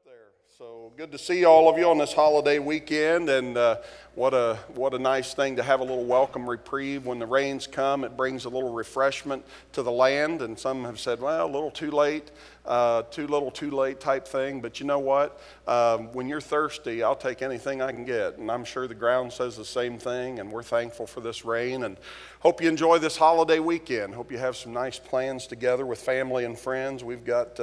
there. So good to see all of you on this holiday weekend, and what a nice thing to have a little welcome reprieve. When the rains come, it brings a little refreshment to the land, and some have said, well, a little too late, too little too late type thing. But you know what? When you're thirsty, I'll take anything I can get, and I'm sure the ground says the same thing, and we're thankful for this rain, and hope you enjoy this holiday weekend. Hope you have some nice plans together with family and friends. We've got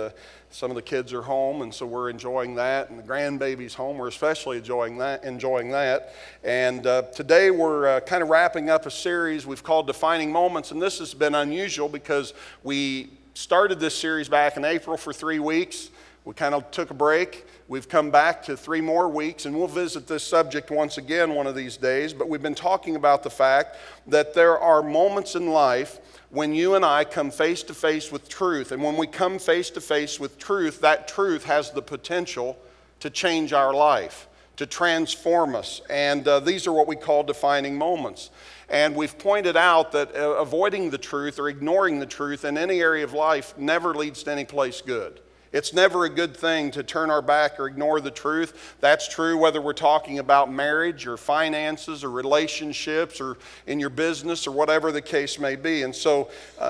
some of the kids are home, and so we're enjoying that, and the grandbaby's home. We're especially enjoying that. And today we're kind of wrapping up a series we've called Defining Moments, and this has been unusual because we started this series back in April for 3 weeks. We kind of took a break. We've come back to 3 more weeks, and we'll visit this subject once again one of these days. But we've been talking about the fact that there are moments in life when you and I come face to face with truth. And when we come face to face with truth, that truth has the potential to change our life, to transform us. And these are what we call defining moments. And we've pointed out that avoiding the truth or ignoring the truth in any area of life never leads to any place good. It's never a good thing to turn our back or ignore the truth. That's true whether we're talking about marriage or finances or relationships or in your business or whatever the case may be. And so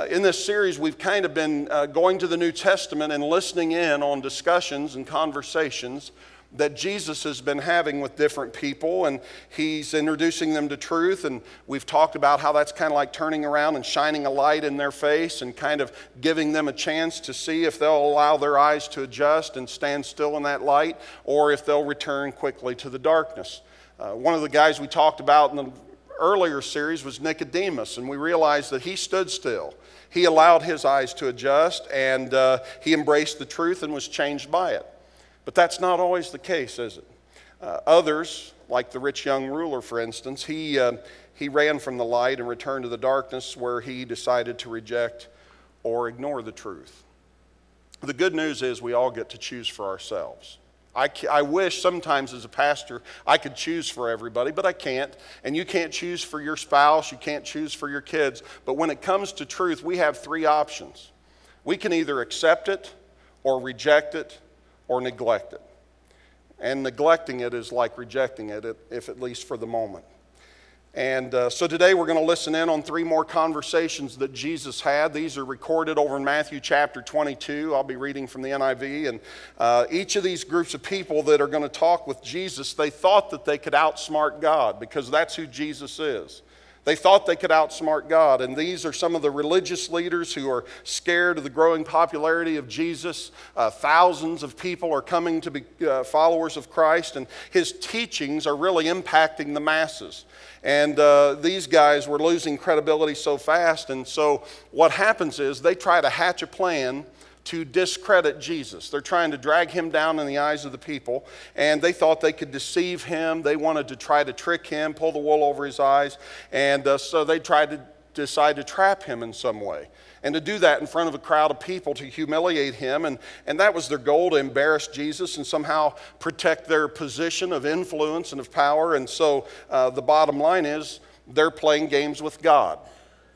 in this series, we've kind of been going to the New Testament and listening in on discussions and conversations that Jesus has been having with different people, and he's introducing them to truth. And we've talked about how that's kind of like turning around and shining a light in their face and kind of giving them a chance to see if they'll allow their eyes to adjust and stand still in that light, or if they'll return quickly to the darkness. One of the guys we talked about in the earlier series was Nicodemus, and we realized that he stood still. He allowed his eyes to adjust, and he embraced the truth and was changed by it. But that's not always the case, is it? Others, like the rich young ruler, for instance, he ran from the light and returned to the darkness where he decided to reject or ignore the truth. The good news is we all get to choose for ourselves. I wish sometimes as a pastor I could choose for everybody, but I can't. And you can't choose for your spouse, you can't choose for your kids. But when it comes to truth, we have 3 options. We can either accept it or reject it or neglect it. And neglecting it is like rejecting it, if at least for the moment. And so today we're going to listen in on 3 more conversations that Jesus had. These are recorded over in Matthew chapter 22. I'll be reading from the NIV. And each of these groups of people that are going to talk with Jesus, they thought that they could outsmart God because that's who Jesus is. They thought they could outsmart God, and these are some of the religious leaders who are scared of the growing popularity of Jesus. Thousands of people are coming to be followers of Christ, and his teachings are really impacting the masses. And these guys were losing credibility so fast, and so what happens is they try to hatch a plan to discredit Jesus. They're trying to drag him down in the eyes of the people, and they thought they could deceive him. They wanted to try to trick him, pull the wool over his eyes, and so they tried to decide to trap him in some way. And to do that in front of a crowd of people, to humiliate him, and that was their goal, to embarrass Jesus and somehow protect their position of influence and of power. And so the bottom line is they're playing games with God,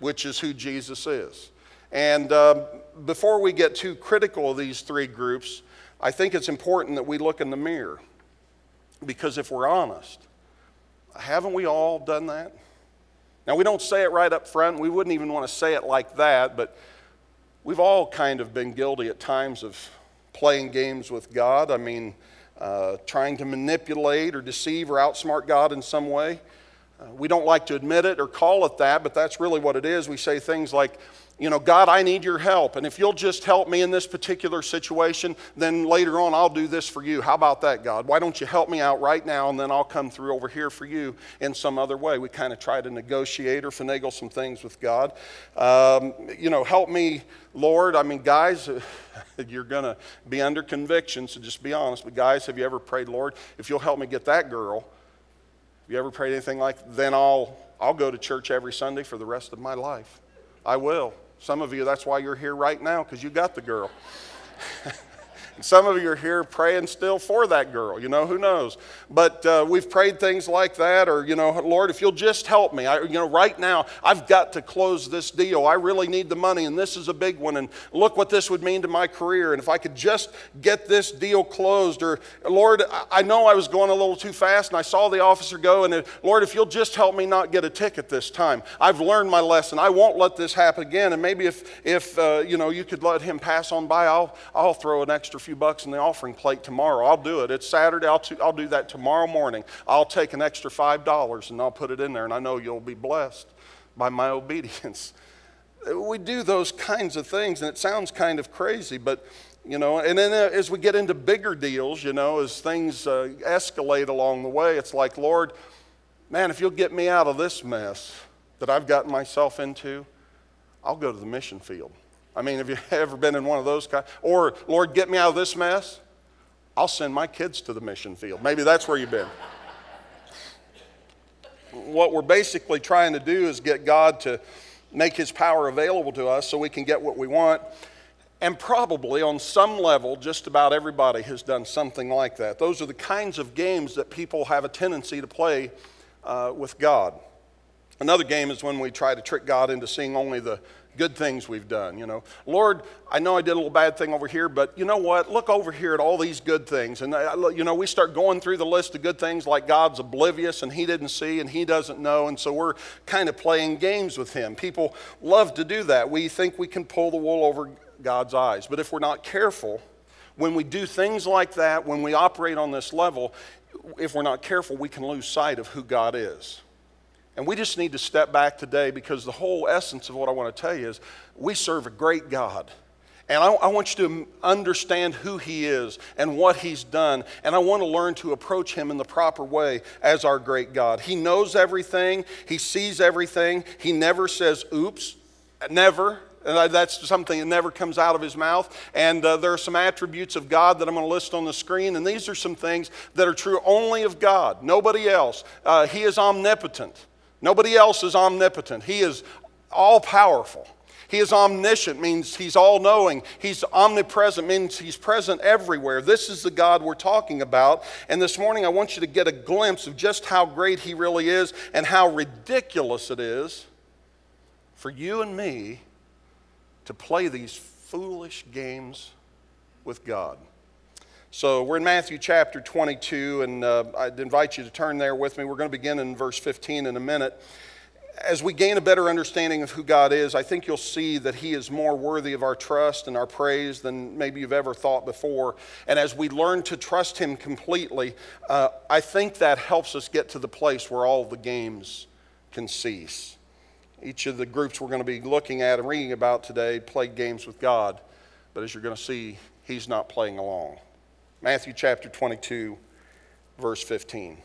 which is who Jesus is. And before we get too critical of these 3 groups, I think it's important that we look in the mirror. Because if we're honest, haven't we all done that? Now, we don't say it right up front. We wouldn't even want to say it like that, but we've all kind of been guilty at times of playing games with God. I mean, trying to manipulate or deceive or outsmart God in some way. We don't like to admit it or call it that, but that's really what it is. We say things like, you know, God, I need your help, and if you'll just help me in this particular situation, then later on I'll do this for you. How about that, God? Why don't you help me out right now, and then I'll come through over here for you in some other way. We kind of try to negotiate or finagle some things with God. You know, help me, Lord. I mean, guys, you're going to be under conviction, so just be honest. But guys, have you ever prayed, Lord, if you'll help me get that girl? Have you ever prayed anything like that? Then I'll go to church every Sunday for the rest of my life. I will. Some of you, that's why you're here right now, because you got the girl. And some of you are here praying still for that girl, who knows. But we've prayed things like that, or, Lord, if you'll just help me. Right now, I've got to close this deal. I really need the money, and this is a big one, and look what this would mean to my career. And if I could just get this deal closed, or, Lord, I know I was going a little too fast, and I saw the officer go, and Lord, if you'll just help me not get a ticket this time. I've learned my lesson. I won't let this happen again. And maybe if you could let him pass on by, I'll throw an extra few bucks in the offering plate tomorrow. I'll do it. It's Saturday. I'll do that tomorrow morning. I'll take an extra $5 and I'll put it in there, and I know you'll be blessed by my obedience. We do those kinds of things, and it sounds kind of crazy, but and then as we get into bigger deals, as things escalate along the way, it's like, Lord, man, if you'll get me out of this mess that I've gotten myself into, I'll go to the mission field. I mean, have you ever been in one of those kinds? Or, Lord, get me out of this mess, I'll send my kids to the mission field. Maybe that's where you've been. What we're basically trying to do is get God to make his power available to us so we can get what we want. And probably on some level, just about everybody has done something like that. Those are the kinds of games that people have a tendency to play with God. Another game is when we try to trick God into seeing only the good things we've done. Lord, I know I did a little bad thing over here, but you know what? Look over here at all these good things. And, we start going through the list of good things like God's oblivious and he didn't see and he doesn't know. And so we're kind of playing games with him. People love to do that. We think we can pull the wool over God's eyes. But if we're not careful, when we do things like that, when we operate on this level, if we're not careful, we can lose sight of who God is. And we just need to step back today, because the whole essence of what I want to tell you is we serve a great God. And I want you to understand who he is and what he's done. And I want to learn to approach him in the proper way as our great God. He knows everything. He sees everything. He never says, oops, never. And that's something that never comes out of his mouth. And there are some attributes of God that I'm going to list on the screen. And these are some things that are true only of God, nobody else. He is omnipotent. Nobody else is omnipotent. He is all-powerful. He is omniscient, means he's all-knowing. He's omnipresent, means he's present everywhere. This is the God we're talking about. And this morning I want you to get a glimpse of just how great he really is and how ridiculous it is for you and me to play these foolish games with God. So we're in Matthew chapter 22, and I'd invite you to turn there with me. We're going to begin in verse 15 in a minute. As we gain a better understanding of who God is, I think you'll see that he is more worthy of our trust and our praise than maybe you've ever thought before. And as we learn to trust him completely, I think that helps us get to the place where all the games can cease. Each of the groups we're going to be looking at and reading about today played games with God, but as you're going to see, he's not playing along. Matthew chapter 22, verse 15.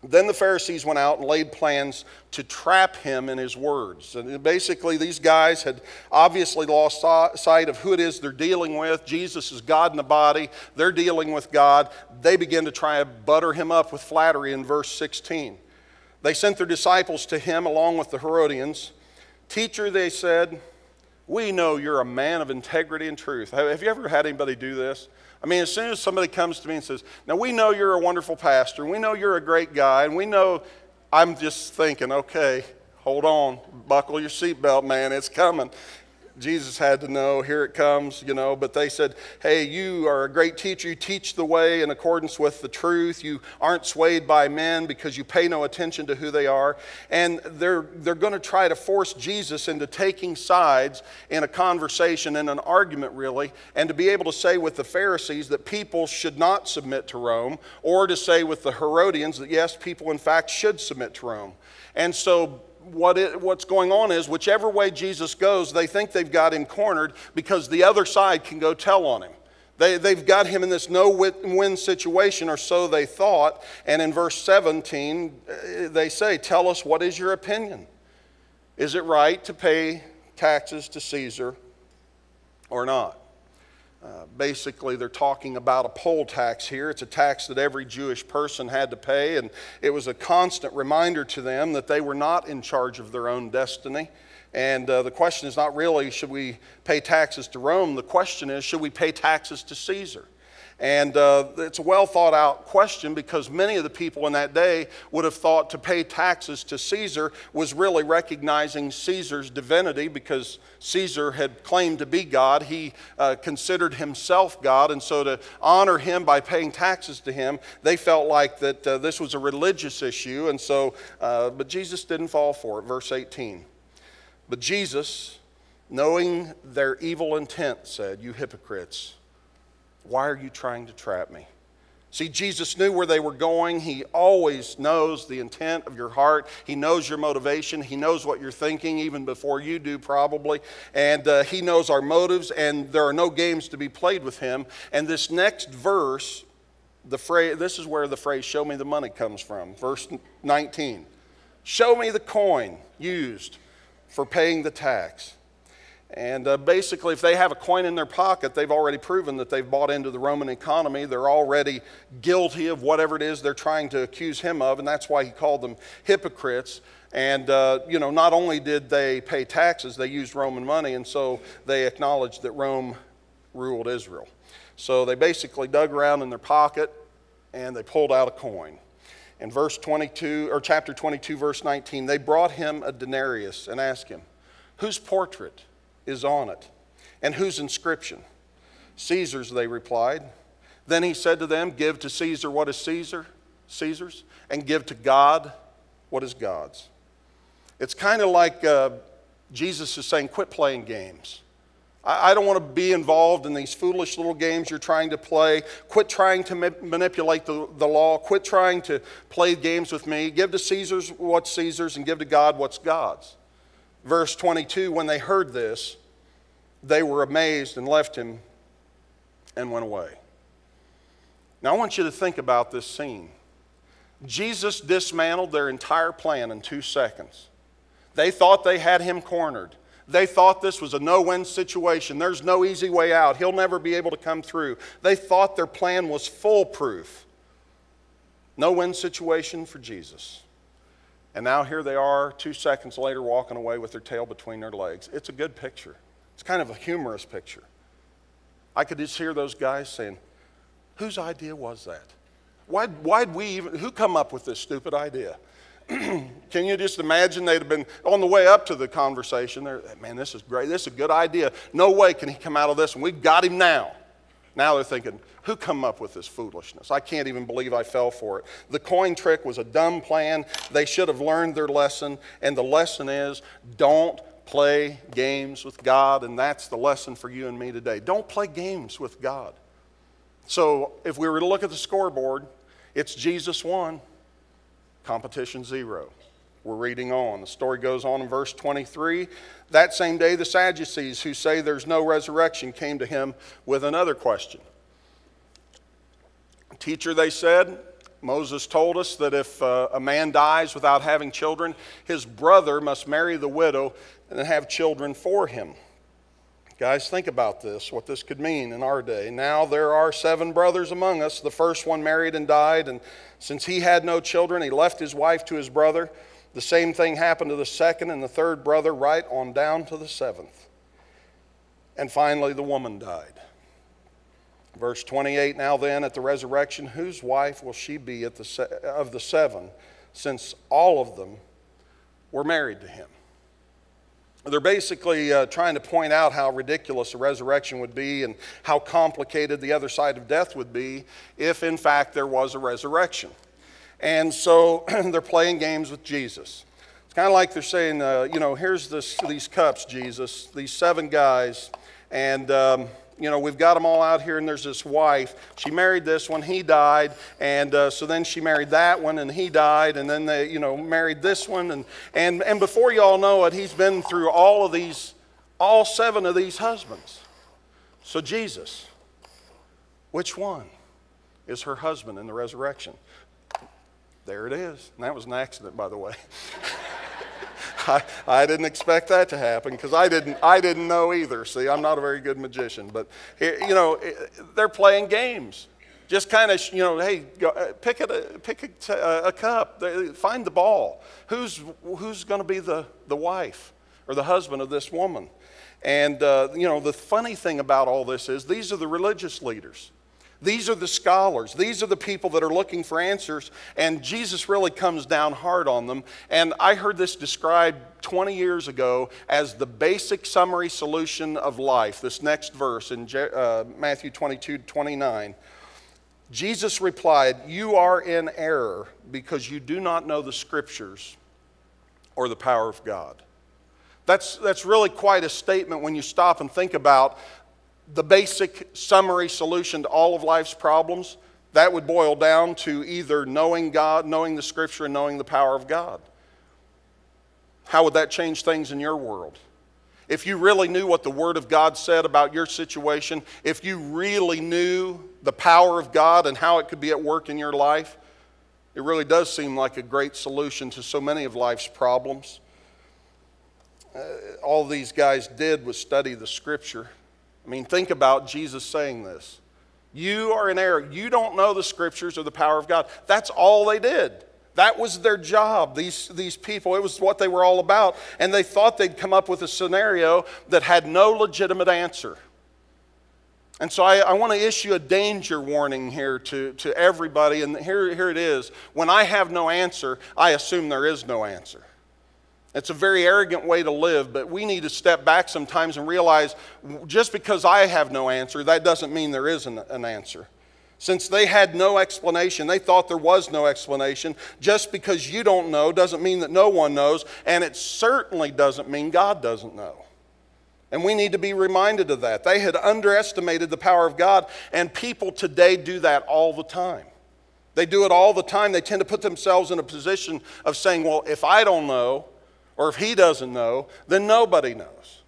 Then the Pharisees went out and laid plans to trap him in his words. And basically, these guys had obviously lost sight of who it is they're dealing with. Jesus is God in the body. They're dealing with God. They begin to try to butter him up with flattery in verse 16. They sent their disciples to him along with the Herodians. Teacher, they said, we know you're a man of integrity and truth. Have you ever had anybody do this? I mean, as soon as somebody comes to me and says, now we know you're a wonderful pastor, we know you're a great guy, and we know, I'm just thinking, okay, hold on, buckle your seatbelt, man, it's coming. Jesus had to know, here it comes, but they said, hey, you are a great teacher. You teach the way in accordance with the truth. You aren't swayed by men because you pay no attention to who they are. And they're going to try to force Jesus into taking sides in a conversation, in an argument really, and to be able to say with the Pharisees that people should not submit to Rome, or to say with the Herodians that yes, people in fact should submit to Rome. And so what's going on is whichever way Jesus goes, they think they've got him cornered because the other side can go tell on him. They've got him in this no-win situation, or so they thought. And in verse 17, they say, tell us, what is your opinion? Is it right to pay taxes to Caesar or not? Basically, they're talking about a poll tax here. It's a tax that every Jewish person had to pay, and it was a constant reminder to them that they were not in charge of their own destiny. And the question is not really, should we pay taxes to Rome? The question is, should we pay taxes to Caesar? And it's a well thought out question, because many of the people in that day would have thought to pay taxes to Caesar was really recognizing Caesar's divinity, because Caesar had claimed to be God. He considered himself God, and so to honor him by paying taxes to him, they felt like that this was a religious issue. And so, but Jesus didn't fall for it. Verse 18. But Jesus, knowing their evil intent, said, "You hypocrites, why are you trying to trap me?" See, Jesus knew where they were going. He always knows the intent of your heart. He knows your motivation. He knows what you're thinking even before you do, probably. And he knows our motives, and there are no games to be played with him. And this next verse, this is where the phrase "show me the money" comes from. Verse 19. Show me the coin used for paying the tax. And basically, if they have a coin in their pocket, they've already proven that they've bought into the Roman economy. They're already guilty of whatever it is they're trying to accuse him of, and that's why he called them hypocrites. And, not only did they pay taxes, they used Roman money, and so they acknowledged that Rome ruled Israel. So they basically dug around in their pocket, and they pulled out a coin. In chapter 22, verse 19, they brought him a denarius and asked him, "Whose portrait is on it, and whose inscription?" "Caesar's," they replied. Then he said to them, "Give to Caesar what is Caesar's, and give to God what is God's." It's kind of like Jesus is saying, quit playing games. I don't want to be involved in these foolish little games you're trying to play. Quit trying to manipulate the law. Quit trying to play games with me. Give to Caesar's what's Caesar's, and give to God what's God's. Verse 22, when they heard this, they were amazed and left him and went away. Now I want you to think about this scene. Jesus dismantled their entire plan in 2 seconds. They thought they had him cornered. They thought this was a no-win situation. There's no easy way out. He'll never be able to come through. They thought their plan was foolproof. No-win situation for Jesus. And now here they are 2 seconds later walking away with their tail between their legs. It's a good picture. It's kind of a humorous picture. I could just hear those guys saying, "Whose idea was that? Who come up with this stupid idea?" Can you just imagine they'd have been on the way up to the conversation? "Man, this is great. This is a good idea. No way can he come out of this, and we've got him now." Now they're thinking, who come up with this foolishness? I can't even believe I fell for it. The coin trick was a dumb plan. They should have learned their lesson, and the lesson is, don't play games with God, and that's the lesson for you and me today. Don't play games with God. So if we were to look at the scoreboard, it's Jesus 1, competition 0. We're reading on. The story goes on in verse 23. That same day, the Sadducees, who say there's no resurrection, came to him with another question. "Teacher," they said, "Moses told us that if a man dies without having children, his brother must marry the widow and have children for him." Guys, think about this, what this could mean in our day. "Now there are 7 brothers among us. The first one married and died, and since he had no children, he left his wife to his brother. The same thing happened to the second and the third brother, right on down to the 7th. And finally, the woman died." Verse 28, "Now then, at the resurrection, whose wife will she be of the 7, since all of them were married to him?" They're basically trying to point out how ridiculous a resurrection would be and how complicated the other side of death would be if, in fact, there was a resurrection. And so they're playing games with Jesus. It's kind of like they're saying, here's these cups, Jesus, these 7 guys, and we've got them all out here, and there's this wife. She married this one, he died, and so then she married that one, and he died, and then they, married this one, and before you all know it, he's been through all 7 of these husbands. So Jesus, which one is her husband in the resurrection? There it is. And that was an accident, by the way. I didn't expect that to happen because I didn't know either. See, I'm not a very good magician, but they're playing games. Just kind of, hey, pick a cup, find the ball. Who's going to be the wife? or the husband of this woman. And, the funny thing about all this is these are the religious leaders. These are the scholars. These are the people that are looking for answers, and Jesus really comes down hard on them. And I heard this described 20 years ago as the basic summary solution of life. This next verse in Matthew 22:29. Jesus replied, "You are in error because you do not know the Scriptures or the power of God." That's really quite a statement when you stop and think about the basic summary solution to all of life's problems. That would boil down to either knowing God, knowing the Scripture, and knowing the power of God. How would that change things in your world? If you really knew what the Word of God said about your situation, if you really knew the power of God and how it could be at work in your life, it really does seem like a great solution to so many of life's problems. All these guys did was study the Scripture. I mean, think about Jesus saying this. You are in error. You don't know the Scriptures or the power of God. That's all they did. That was their job, these people. It was what they were all about. And they thought they'd come up with a scenario that had no legitimate answer. And so I want to issue a danger warning here to everybody. And here it is. When I have no answer, I assume there is no answer. It's a very arrogant way to live, but we need to step back sometimes and realize just because I have no answer, that doesn't mean there isn't an answer. Since they had no explanation, they thought there was no explanation. Just because you don't know doesn't mean that no one knows, and it certainly doesn't mean God doesn't know. And we need to be reminded of that. They had underestimated the power of God, and people today do that all the time. They do it all the time. They tend to put themselves in a position of saying, well, if I don't know, or if he doesn't know, then nobody knows.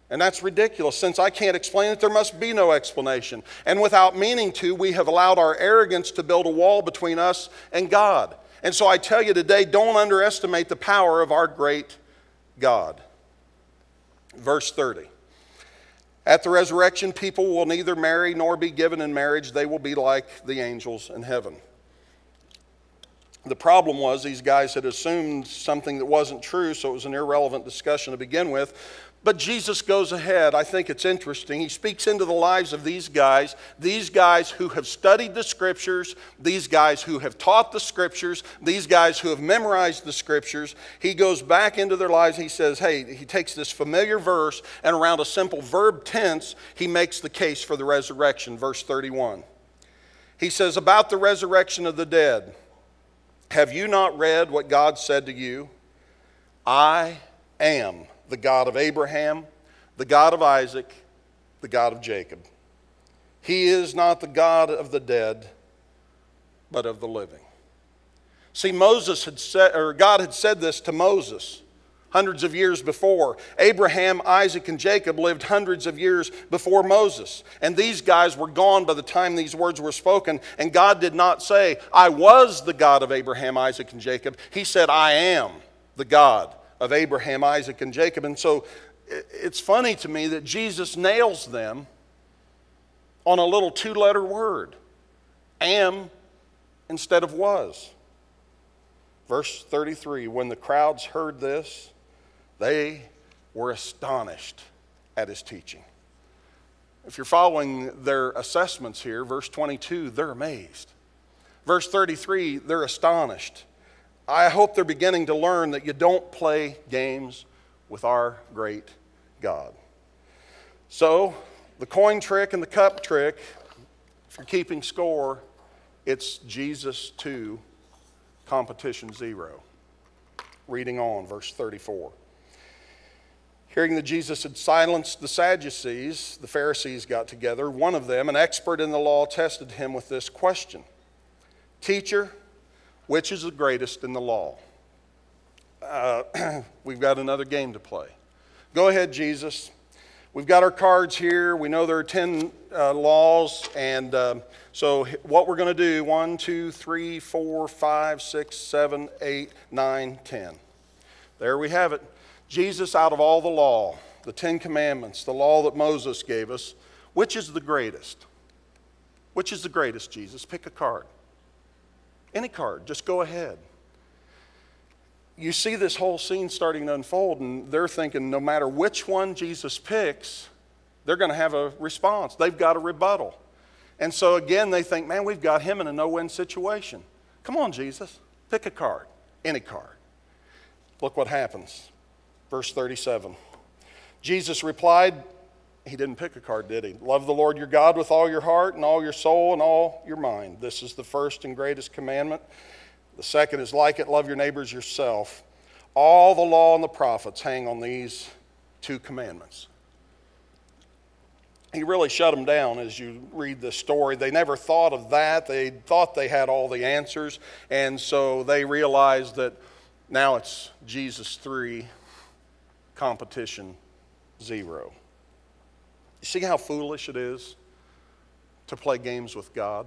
And that's ridiculous. Since I can't explain it, there must be no explanation. And without meaning to, we have allowed our arrogance to build a wall between us and God. And so I tell you today, don't underestimate the power of our great God. Verse 30. At the resurrection, people will neither marry nor be given in marriage. They will be like the angels in heaven. The problem was these guys had assumed something that wasn't true, so it was an irrelevant discussion to begin with. But Jesus goes ahead. I think it's interesting. He speaks into the lives of these guys who have studied the Scriptures, these guys who have taught the Scriptures, these guys who have memorized the Scriptures. He goes back into their lives. He says, hey, he takes this familiar verse, and around a simple verb tense, he makes the case for the resurrection. Verse 31. He says, about the resurrection of the dead, have you not read what God said to you? I am the God of Abraham, the God of Isaac, the God of Jacob. He is not the God of the dead, but of the living. See, God had said this to Moses hundreds of years before. Abraham, Isaac, and Jacob lived hundreds of years before Moses. And these guys were gone by the time these words were spoken. And God did not say, I was the God of Abraham, Isaac, and Jacob. He said, I am the God of Abraham, Isaac, and Jacob. And so it's funny to me that Jesus nails them on a little two-letter word. Am instead of was. Verse 33, when the crowds heard this, they were astonished at his teaching. If you're following their assessments here, verse 22, they're amazed. Verse 33, they're astonished. I hope they're beginning to learn that you don't play games with our great God. So, the coin trick and the cup trick, if you're keeping score, it's Jesus 2, competition 0. Reading on, verse 34. Hearing that Jesus had silenced the Sadducees, the Pharisees got together. One of them, an expert in the law, tested him with this question. Teacher, which is the greatest in the law? We've got another game to play. Go ahead, Jesus. We've got our cards here. We know there are 10 laws. And so what we're going to do, 1, 2, 3, 4, 5, 6, 7, 8, 9, 10. There we have it. Jesus, out of all the law, the 10 commandments, the law that Moses gave us, which is the greatest? Which is the greatest, Jesus? Pick a card. Any card. Just go ahead. you see this whole scene starting to unfold, and they're thinking no matter which one Jesus picks, they're going to have a response. They've got a rebuttal. And so again, they think, man, we've got him in a no-win situation. Come on, Jesus, pick a card, any card. Look what happens. Verse 37. Jesus replied, he didn't pick a card, did he? Love the Lord your God with all your heart and all your soul and all your mind. This is the first and greatest commandment. The second is like it, love your neighbors yourself. All the law and the prophets hang on these two commandments. He really shut them down as you read this story. They never thought of that. They thought they had all the answers. And so they realized that now it's Jesus 3, competition 0. You see how foolish it is to play games with God?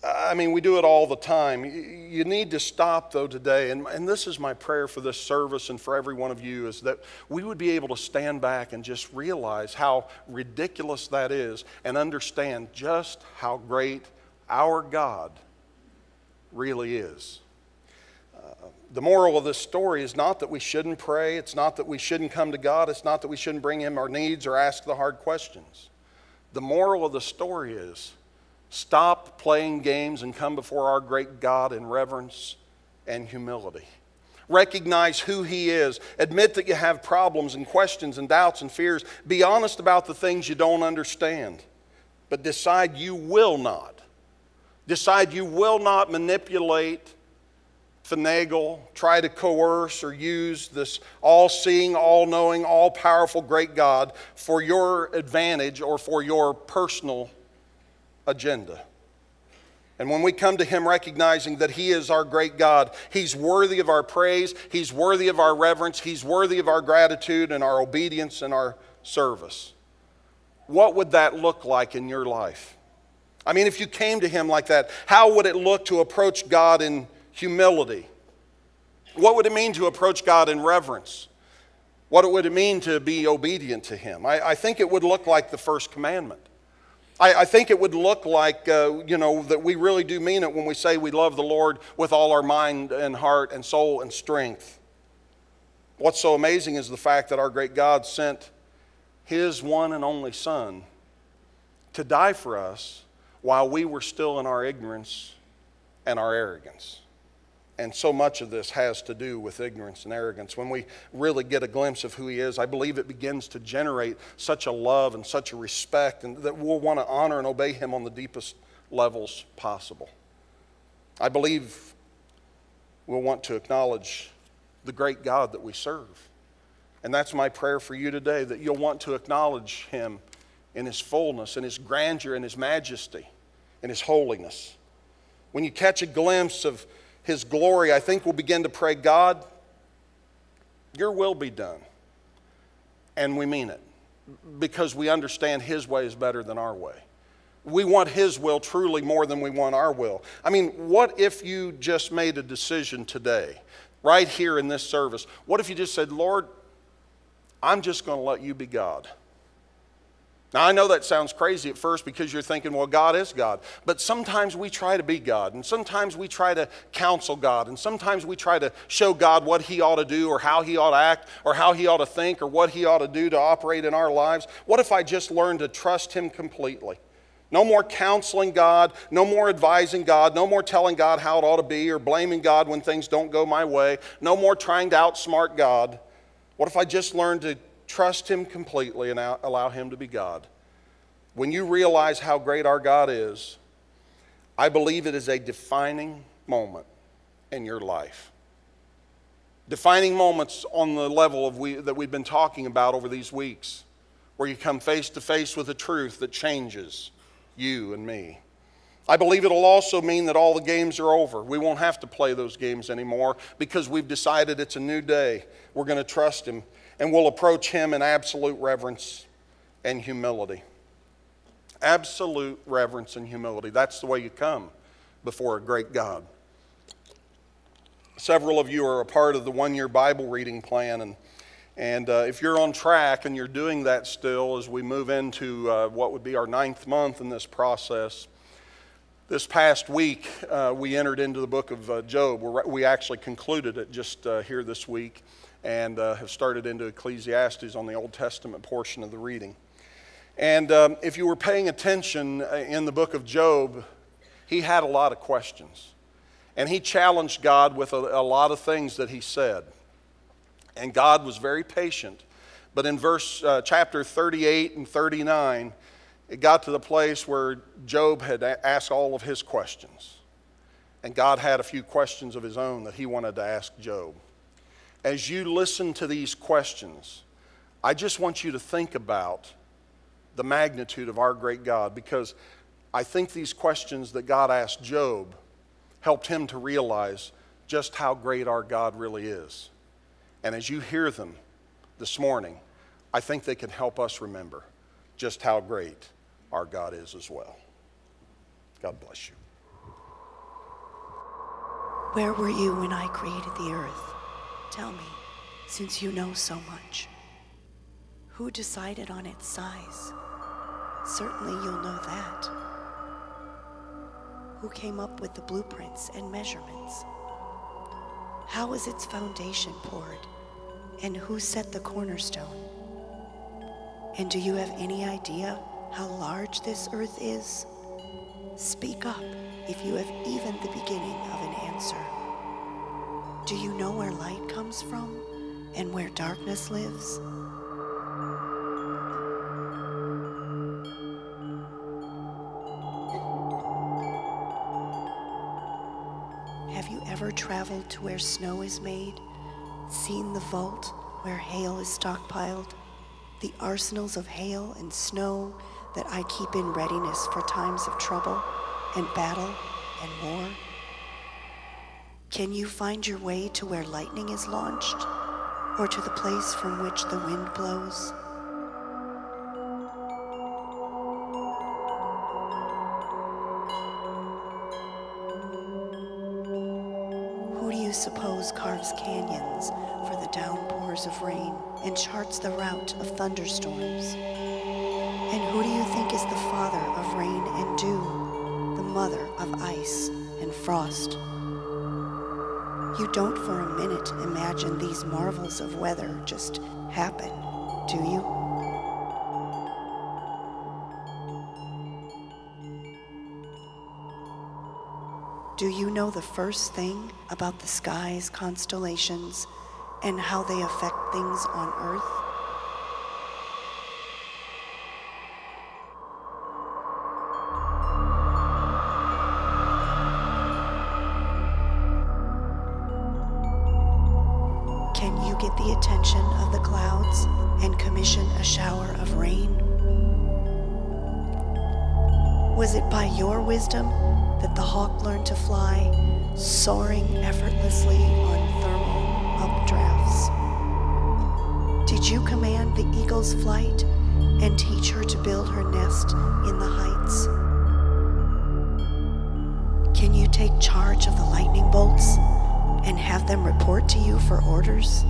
I mean, we do it all the time. You need to stop, though, today, and this is my prayer for this service and for every one of you, is that we would be able to stand back and just realize how ridiculous that is and understand just how great our God really is. The moral of this story is not that we shouldn't pray. It's not that we shouldn't come to God. It's not that we shouldn't bring Him our needs or ask the hard questions. The moral of the story is stop playing games and come before our great God in reverence and humility. Recognize who He is. Admit that you have problems and questions and doubts and fears. Be honest about the things you don't understand. But decide you will not. Decide you will not manipulate, finagle, try to coerce or use this all-seeing, all-knowing, all-powerful great God for your advantage or for your personal agenda. And when we come to Him recognizing that He is our great God, He's worthy of our praise, He's worthy of our reverence, He's worthy of our gratitude and our obedience and our service. What would that look like in your life? I mean, if you came to Him like that, how would it look to approach God in humility? What would it mean to approach God in reverence? What would it mean to be obedient to Him? I think it would look like the first commandment. I think it would look like, that we really do mean it when we say we love the Lord with all our mind and heart and soul and strength. What's so amazing is the fact that our great God sent His one and only Son to die for us while we were still in our ignorance and our arrogance. And so much of this has to do with ignorance and arrogance. When we really get a glimpse of who He is, I believe it begins to generate such a love and such a respect, and that we'll want to honor and obey Him on the deepest levels possible. I believe we'll want to acknowledge the great God that we serve. And that's my prayer for you today, that you'll want to acknowledge Him in His fullness, in His grandeur, in His majesty, in His holiness. When you catch a glimpse of His glory, I think we'll begin to pray, God, your will be done. And we mean it, because we understand His way is better than our way. We want His will truly more than we want our will. I mean, what if you just made a decision today, right here in this service? What if you just said, Lord, I'm just going to let you be God? Now, I know that sounds crazy at first because you're thinking, well, God is God. But sometimes we try to be God, and sometimes we try to counsel God, and sometimes we try to show God what He ought to do or how He ought to act or how He ought to think or what He ought to do to operate in our lives. What if I just learned to trust Him completely? No more counseling God, no more advising God, no more telling God how it ought to be or blaming God when things don't go my way, no more trying to outsmart God. What if I just learned to trust Him completely and allow Him to be God? When you realize how great our God is, I believe it is a defining moment in your life. Defining moments on the level that we've been talking about over these weeks, where you come face to face with a truth that changes you and me. I believe it'll also mean that all the games are over. We won't have to play those games anymore because we've decided it's a new day. We're going to trust Him, and we'll approach Him in absolute reverence and humility. Absolute reverence and humility. That's the way you come before a great God. Several of you are a part of the one-year Bible reading plan, and if you're on track and you're doing that still as we move into what would be our 9th month in this process, This past week, we entered into the book of Job. We actually concluded it just here this week and have started into Ecclesiastes on the Old Testament portion of the reading. And if you were paying attention in the book of Job, he had a lot of questions. And he challenged God with a lot of things that he said. And God was very patient. But in chapter 38 and 39, it got to the place where Job had asked all of his questions. And God had a few questions of his own that he wanted to ask Job. As you listen to these questions, I just want you to think about the magnitude of our great God, because I think these questions that God asked Job helped him to realize just how great our God really is. And as you hear them this morning, I think they can help us remember just how great our God is as well. God bless you. Where were you when I created the earth? Tell me, since you know so much. Who decided on its size? Certainly you'll know that. Who came up with the blueprints and measurements? How was its foundation poured? And who set the cornerstone? And do you have any idea how large this earth is? Speak up if you have even the beginning of an answer. Do you know where light comes from and where darkness lives? Have you ever traveled to where snow is made, seen the vault where hail is stockpiled, the arsenals of hail and snow that I keep in readiness for times of trouble and battle and war? Can you find your way to where lightning is launched, or to the place from which the wind blows? Who do you suppose carves canyons for the downpours of rain and charts the route of thunderstorms? And who do you think is the father of rain and dew, the mother of ice and frost? You don't for a minute imagine these marvels of weather just happen, do you? Do you know the first thing about the sky's constellations and how they affect things on Earth? Can you get the attention of the clouds and commission a shower of rain? Was it by your wisdom that the hawk learned to fly, soaring effortlessly on thermal updrafts? Did you command the eagle's flight and teach her to build her nest in the heights? Can you take charge of the lightning bolts and have them report to you for orders?